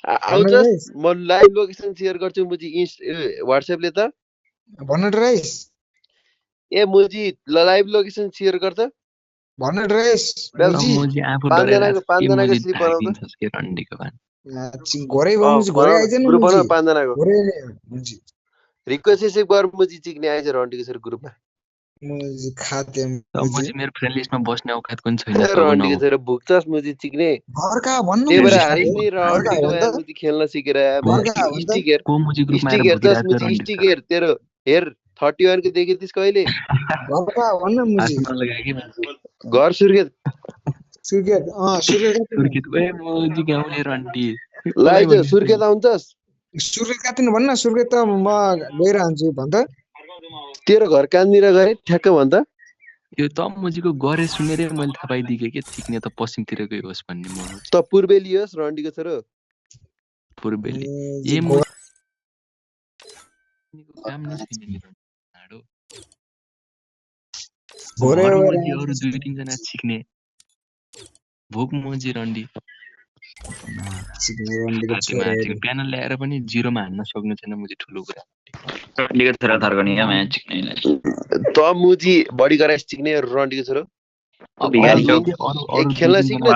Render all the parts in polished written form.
आउँछस् म live location share गर्छु मुजी व्हाट्सएपले त भन ड्रेस ए मुजी लाइभ लोकेसन सेयर गर त भन ड्रेस मुजी आफू पाँचजनाको स्लिप बनाउँछ घोरै मुजी घोरै आइज न ग्रुप मुजी बनाऊ पाँचजनाको घोरै मुजी रिक्वेस्ट यसै गर मुजी चिक्ने आइज रन्डीको सर ग्रुपमा मुजी खाते मुजी मेरो फ्रेन्ड लिस्टमा बस्ने औकात पनि छैन रन्डीको सर भुक्छस् मुजी चिक्ने घरका भन्नु त्यही भएर हारिस नि रन्डीको यार मुजी खेल्न सिकेर स्टिकर को मुजी ग्रुपमा स्टिक हेर्छस् मुजी स्टिक हेर तेरो हेर 31 को देखे थिस् कहिले घरका भन्न मुजी घर सुर्खेत सुर्खेत सुर्खेत ए मुजी गाउँले रन्डी लाइज सुर्खेत आउँछस् सुर्खेत काटिनु भन्न सुर्खेत त म गइरहन्छु भन्छ तेरो घर कहाँनिर गए ठ्याक्क भन्छ यो त मुजीको गरे सुनेर मैले थाहा पाइदिएँ के चिक्ने त पश्चिमतिर गयो होस् भन्ने म त पूर्वेली होस् रन्डीको छोरो पूर्वेली ए म काम नै छैन नि हाडो घोरै अरु दुई तीन जना चिक्ने भोक मुजी रन्डी प्यानल ल्याएर पनि जिरोमा हान्न सक्नु छैन मुजी ठुलो कुरा रन्डीको छोरा थर्कने क्या म्याच चिक्नेलाई त मुजी बढी गराइस चिक्ने रन्डीको छोरो खेल्न सिक्न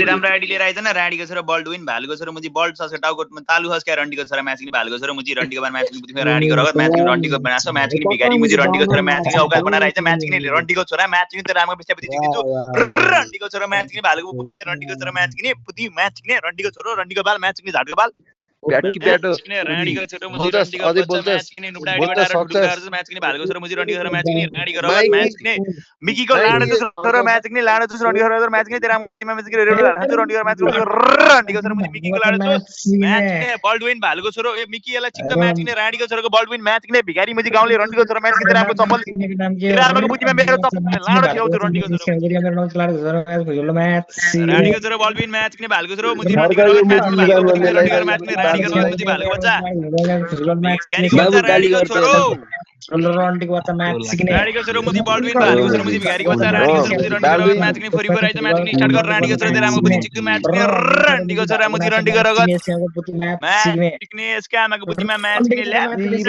राम्रो आइडी लिएर आइज न राडीको छोरा बल्डविन भालुको छोरा मुजी बल्ड सस टाउको तालु हस क्या रन्डीको छोरा म्याच भालुको छोरा मुजी रन्डीको बार म्याच राडीको रगत म्याच रन्डीको बनास म्याच भिखारी मुजी रन्डीको छोरा म्याच औकात बनाएर आइज म्याच रन्डीको छोरा म्याच त राम्रो बिस्तारै जित्छु रन्डीको छोरा म्याच भालुको रन्डीको छोरा म्याच पुति म्याच रन्डीको छोरो रन्डीको बाल म्याच झाडको बाल ब्याटकी ब्याटो राडीको छोरो मुजी रन्डीको म्याच नुबडा आइडी बटाएर ठुलगार म्याच भालुको छोरा मुजी रन्डीको छोरा म्याच राडीको रगत म्याच मिकीको लाडो छोरा म्याच लाडो छोरा रन्डीको छोरा म्याच तेरा म्याच रेडो रन्डीको म्याच रन्डीको छोरा मुजी मिकीको लाडो छोरा म्याच बल्डविन भालुको छोरो ए मिकीलाई चिक्क म्याच राडीको छोराको बल्डविन म्याच भिखारी मुजी गाउँले रन्डीको छोरा म्याच तेराको चप्पल तेराको बुटीमा मेरो चप्पल लाडो खेल्छु रन्डीको छोरा राडीको छोरा बल्डविन म्याच भालुको छोरा मुजी रन्डीको म्याच रन्डीको म्याच मुजी भालुको बच्चा राडीको छोरो रन्डीको बच्चा म्याच सिक्ने राडीको छोरो मुजी बल्डविन भालुको छोरो मुजी भिखारीको बच्चा राडीको छोरो मुजी रन्डीको म्याच सिक्ने फोरी फोर आइज म्याच स्टार्ट गर राडीको छोरो तेराको बुटी चिक्क म्याच रन्डीको छोरा मुजी रन्डीको रगत म्याच सिक्ने स्क्यामको बुटीमा म्याच सिक्ने ल्या मुजी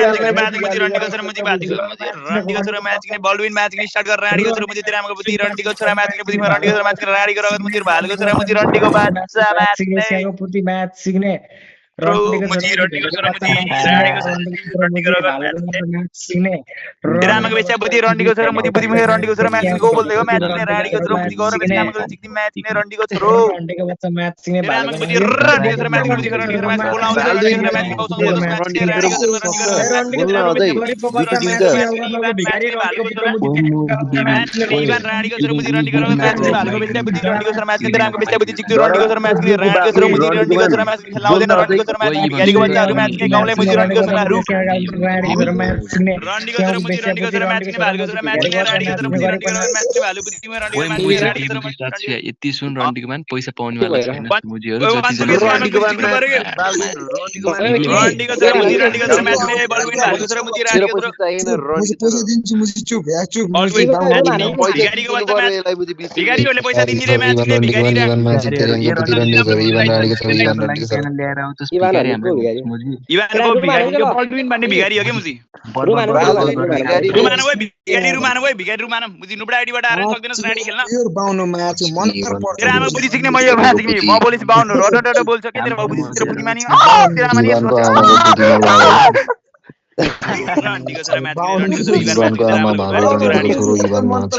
रन्डीको छोरो मुजी भालुको रन्डीको छोरो म्याच सिक्ने बल्डविन म्याच सिक्ने स्टार्ट गर राडीको छोरो मुजी तेराको बुटी रन्डीको छोरा म्याच सिक्ने बुटीमा रन्डीको छोरा म्याच राडीको रगत मुजी भालुको छोरा मुजी रन्डीको बच्चा म्याच सिक्ने बुटी म्याच सिक्ने मुजी रन्डीको छोरा मुजी रन्डीको रगत सिक्ने तेराको बेचा बुटी रन्डीको छोरा मुजी बुटी मुजी रन्डीको छोरा म्याच गो बोल्दै हो म्याच सिक्ने राडीको छोरा मुजी गौरव स्क्यामको चिक्ने म्याच सिक्ने रन्डीको छोरो रन्डीको बच्चा म्याच सिक्ने तेराको बुटी रन्डीको छोरा म्याच बुटी रन्डीको म्याच बोलाउँछ रन्डीको म्याच पाउँछ रन्डीको इvan राडीको छोरा मुजी रन्डीको म्याच भालुको बेचा बुटी रन्डीको छोरा म्याच तेराको बेचा बुटी चिक्ने रन्डीको छोरा म्याच राडीको छोरा मुजी रन्डीको छोरा म्याच खेलाउँदैन रन्डीको छोरा म्याच भिखारीको बच्चाहरु म्याच गाउँले मुजी रन्डीको छोरा रन्डीको छोरा म्याच सिक्ने मुजी रन्डीको छोरा म्याच भालुको छोरा म्याच राडीको छोरा मुजी रन्डीको म्याच भालु बुटीमा रन्डीको म्याच राडीको छोरा यति सुन रन्डीको मान पैसा पाउने वाला छैन मुजीहरु रन्डीको छोरा मुजी रन्डीको छोरा म्याच बल्डविन भालुको छोरा मुजी राडीको छोरा पैसा दिन्छु मुजी चुप चुप भिखारीको बच्चा म्याच भिखारीहरुले पैसा दिन्छ रे म्याच के भिखारी इवानको भिखारीको बल्डविन भन्ने भिखारी हो के मुजी रुमाना मुजी नुबडा आइडीबाट आएर सक्दैनस् राडी खेल्न बाउनो म्याच मन्त्र पर्छ तेरामा बुद्धि सिक्ने म यो म्याच सिक्ने म बोलिस बाउनो रड बोल्छ के तेरो बुद्धि तेरो बुद्धि मानी तेरामा नि रन्डीको छोरा म्याच रन्डीको आमा भालुको छोरो इvan म्याच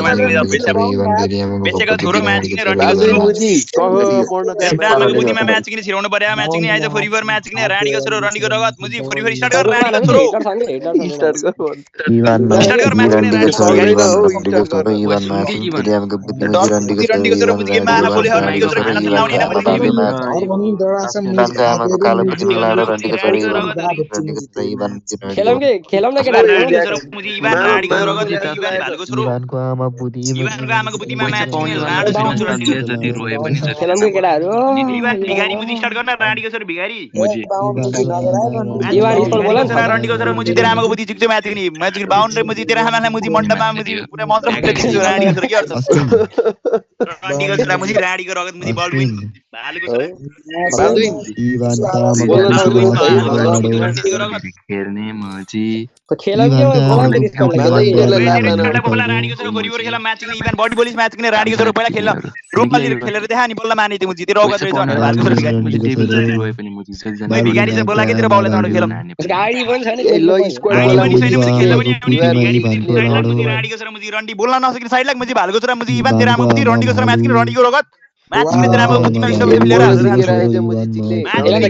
बेचेको छोरो म्याच किने रन्डीको छोरो मुजी कहो पढ्न तेरामा बुद्धिमा म्याच किने छिराउनु पर्यो म्याच किने आइज फोरी फोर म्याच किने राडीको छोरो रन्डीको रगत मुजी फोरी फोर स्टार्ट गर राडीको छोरो स्टार्ट गर इvan म्याच किने छोरो इvan म्याच तेराको बुद्धि रन्डीको छोरो मुजी माला बोले रन्डीको छोरो खाना लाउने न कालो बुद्धि मिलाएर रन्डीको छोरो इvan खेलौँ न केटा राणीको छोरो मुजी इभान राणीको छोरो गत इभान भालुको छोरो इभानको आमा बुद्धि इभानको आमाको बुद्धिमा म्याच पाउने किने भन्दा लाडो चाहिँ सुनाउँछु मान्छे रन्डीको जति रोए पनि जति खेलौँ के केटाहरू इभान भिखारी मुजी स्टार्ट गर्न राणीको छोरो भिखारी मुजी इभान स्कोर बोला नि रन्डीको छोरो मुजी तेरो आमाको बुद्धि जिक्छु म्याच किने बाउन्ड्री मुजी तेरो आमालाई मुजी मण्डपमा मुजी पुरै मन्त्र फुट्दै दिन्छु राणीको छोरो के गर्छ रन्डीको छोरा मुजी राणीको रगत मुजी बल्डविन भालुको छोरा खेल्ने मुजी खेलौँ के बोलाउँ के राणीको छोरो गोरीवर खेला म्याच किने इभान बडी बोलिस म्याच किने राणीको छोरो पहिला खेल्न रोपली खेलेर देखा नि बल्ल माने त्यो मुजी तेरो रगत रहेछ भनेर भालुको छोरो भिखारी मुजी टेबल जति रोए पनि मुजी ओइ भिखारी चाहिँ बोला के तेरो बाउले ताडो खेलौँ गाडी पनि छैन ल स्क्वाड राणी बोला पनि छैन मुजी खेल्न पनि मुजी राणीको छोरा मुजी रन्डी बोल्न नसकिने साइड लाग मुजी भालुको छोरा मुजी इभान तेरो आमा मुजी रन्डीको छोरा म्याच किने रन्डीको रगत म्याच किने तेरो आमा बुद्धिमा स्टप लिएर म्याच किने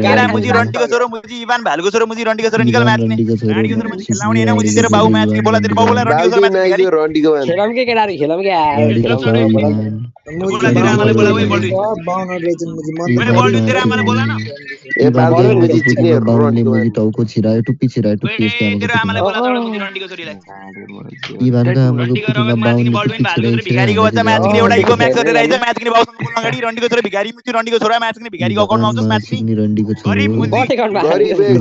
तेरो मुजी रन्डीको छोरो मुजी इभान भालुको छोरो मुजी रन्डीको छोरो निकल म्याच किने राणीको छोरो मुजी खेलाउने हैन मुजी तेरो बाउ म्याच किने बोला तेरो बाउला रन्डीको छोरो म्याच किने रन्डीको मान खेलौँ के केटाहरू खेलौँ के बोला तेरो आमाले बोला ओइ बल्डविन ओइ बल्डविन तेरो आमाले बोला न ए बाल्दी मुजी चिक्ने रन्डीको मान टाउको छिरायो टुप्पी ओइ तेरो आमाले बोला ताडो मुजी रन्डीको छोरीलाई इभानका आमाको रन्डीको पुतिमा रगत म्याच किने बल्डविन भालुको छोरो भिखारीको बच्चा म्याच किने एउटा इगो म्याच गरेर आइज म्याच किने बाउसँग बोल्न अगाडि रन्डीको छोरो भिखारी मुजी रन्डीको छोरा म्याच किने भिखारीको अकाउन्टमा आउँछ म्याच किने रन्डीको गरीब छोरो मुजी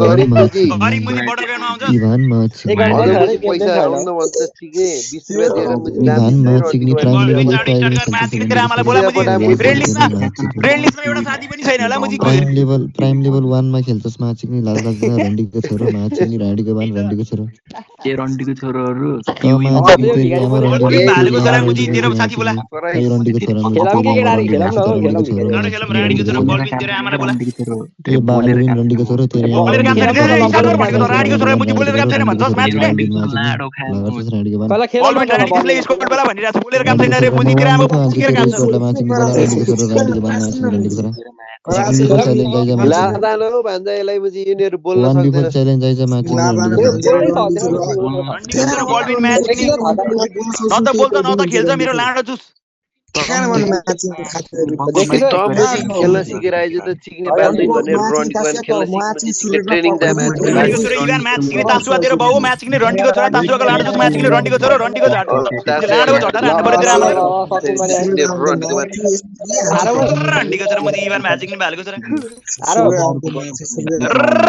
गरीब मुजी गरीब मुजी बर्डर गर्न आउँछ इभान माछ पैसा आउन भन्छ ठिकै 20 रुपैयाँ दिएर मुजी दाम इभान माछ सिग्नी प्राइम लेभल स्टार्ट कर म्याच किने तेरो आमालाई बोला मुजी फ्रेन्ड लिस्टमा एउटा साथी पनि छैन होला मुजी प्राइम लेभल 1 मा खेल्छस् माछ सिग्नी लाल लाग्दैन रन्डीको छोरो माछ सिग्नी राडीको बान रन्डीको छोरो के रन्डीको छोरोहरु भालुको छोरा मुजी तेरो साथी बोला रन्डीको छोरो खेलौँ के केटाहरू खेलौँ न खेलौँ राणीको छोरा बल्डविन तेरो आमालाई बोला त्यो बालेर रन्डीको छोरो तेरो बोलेर काम छैन सालभर भनेको राणीको छोरा मुजी बोलेर काम छैन भन्छस् म्याच किने लाडो खानु राडीको बान पहिला खेलौँ बल्डविन राणीले स्कोर बेला भनिरहेछ बोलेर काम छैन रे मुजी तेरो आमाको पुस्केर काम छ माछ सिग्नी रन्डीको छोरो रन्डीको बान माछ रन्डीको छोरो लादा न भन्छ यसलाई मुजी यिनीहरु बोल्न 1v4 च्यालेन्ज आइछ माछ रन्डीको छोरा बल्डविन म्याच किने न त बोल्छ न त खेल्छ मेरो लाडो जुस खेल्न सिकेर आइज त चिक्ने पाल्दैन भनेर रन्डीको मान खेल्न सिक्ने ट्रेनिङ जाम राणीको छोरा इभान म्याच किने तासुवा तेरो बाउ म्याच किने रन्डीको छोरा तासुवाको लाडो जुस म्याच किने रन्डीको छोरो रन्डीको झाट लाडोको झटा हान्नु पर्यो तेरो आमाले रन्डीको छोरा मुजी इभान म्याच किने भालुको छोरा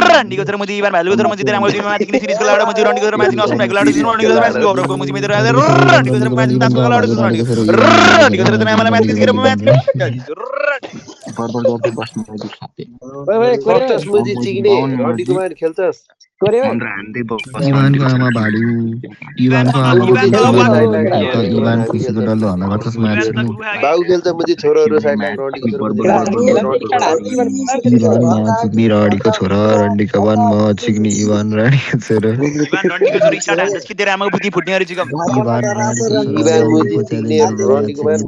रन्डीको छोरा मुजी इभान भालुको छोरा मुजी तेरो आमाले म्याच किने सिरिजको लाडो मुजी रन्डीको छोरा म्याच किने असम भाइको लाडो जुस रन्डीको छोरा म्याच गौरवको मुजी मेरो रन्डीको छोरा म्याच तासुवाको लाडो जुस रन्डीको छोरा तेरो आमाले म्याच किने म्याच बक्सस मुजी चिक्ने रन्डीको मान खेल्छस् इभानको आमा भालु इभानको आमा इभान खुसीको डल्लो हल्ला गर्छस् माछ सिग्नी बाउ खेल्छ मुजी छोरोहरु साइड लाग रन्डीको छोरो इभान माछ सिग्नी राडीको छोरा रन्डीको बान माछ सिग्नी इभान राडीको छोरो इभान रन्डीको छोरी स्टार्ट हान्दैछ कि तेरो आमाको बुद्धि फुट्नेहरु चिकम इभान मुजी चिक्ने रन्डीको मान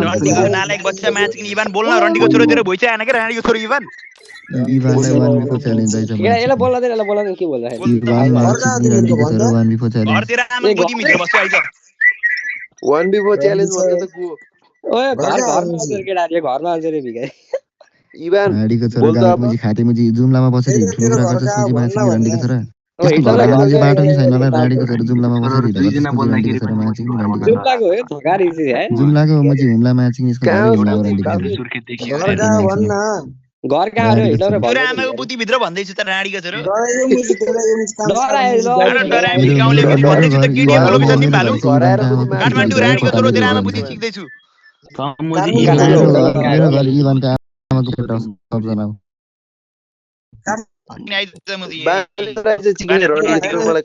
रन्डीको नालायक बच्चा म्याच किने इभान बोल्न रन्डीको छोरो तेरो भइछ आएन के राणीको छोरो इभान इभानलाई 1v4 च्यालेन्ज आइछ यसलाई बोल्न दे यसलाई बोल्न के बोल्दा इभान माछ सिग्नी रन्डीको छोरो 1v4 च्यालेन्ज घर तेरो आमा बुद्धि मित्र बस्छ आइज 1v4 च्यालेन्ज भन्छ त को ओए घरमा केटाहरू घरमा आउँछ रे भिखारी इभान राडीको छोरो गाडी मुजी खाते मुजी जुम्लामा बसेर ठुलो कुरा गर्छस् मुजी माछ सिग्नी रन्डीको छोरा त्यस्तो घरमा मुजी बाटो नि छैन होला राडीको छोरो जुम्लामा बसेर हिँड्दा रन्डीको छोरो माछ सिग्नी रन्डीको जुम्लाको हो थकारी चाहिँ है जुम्लाको मुजी हुम्ला माछ सिग्नी यसको घर हुम्ला रन्डीको छोरो सुर्खेत देखि घर कहाँ हो हिँड्न रे तेरो आमाको बुद्धि भित्र भन्दैछु त राणीको छोरो डरायो गाउँले पनि भन्दैछु त केडी लोकेसन नि भालु काठमाडौँ राणीको छोरो तेरो आमा बुद्धि सिक्दैछु मेरो घर इभानको आमाको फोटो सबजना नि आइज मुजी बाले चिक्ने रन्डीको छोरो मलाई